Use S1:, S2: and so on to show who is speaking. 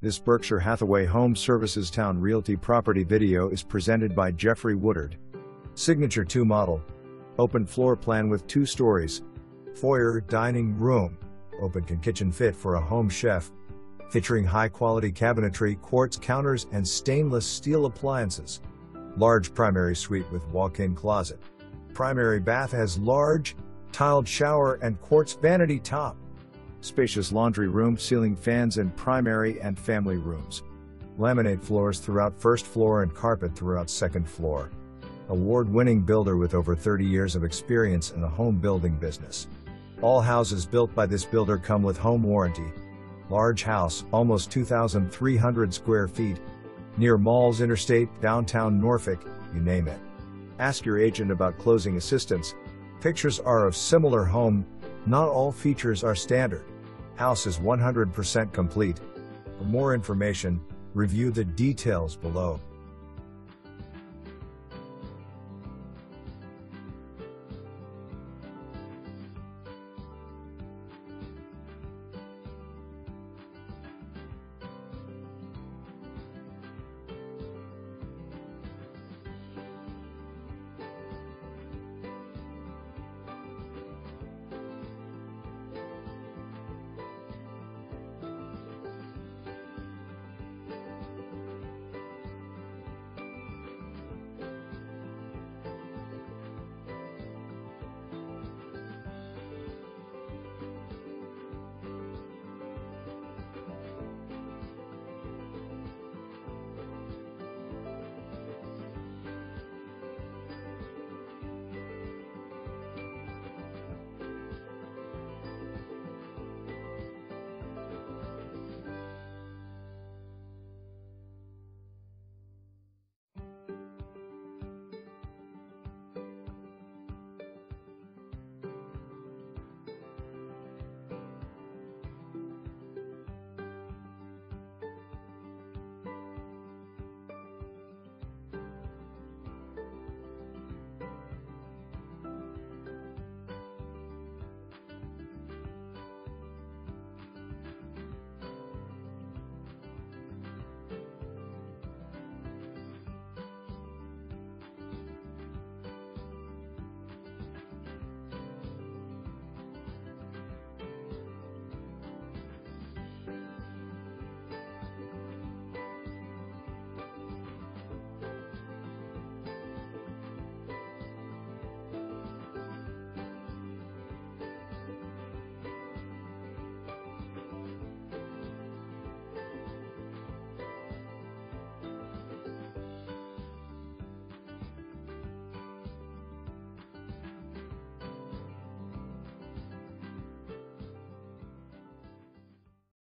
S1: This Berkshire Hathaway Home Services Towne Realty property video is presented by Jeffrey Woodard. Signature 2 model. Open floor plan with 2 stories. Foyer dining room. Open kitchen fit for a home chef. Featuring high-quality cabinetry, quartz counters, and stainless steel appliances. Large primary suite with walk-in closet. Primary bath has large, tiled shower and quartz vanity top. Spacious laundry room, ceiling fans in primary and family rooms. Laminate floors throughout first floor and carpet throughout second floor. Award-winning builder with over 30 years of experience in the home building business. All houses built by this builder come with home warranty. Large house, almost 2,300 square feet. Near malls, interstate, downtown Norfolk, you name it. Ask your agent about closing assistance. Pictures are of similar home. Not all features are standard. House is 100% complete. For more information, review the details below.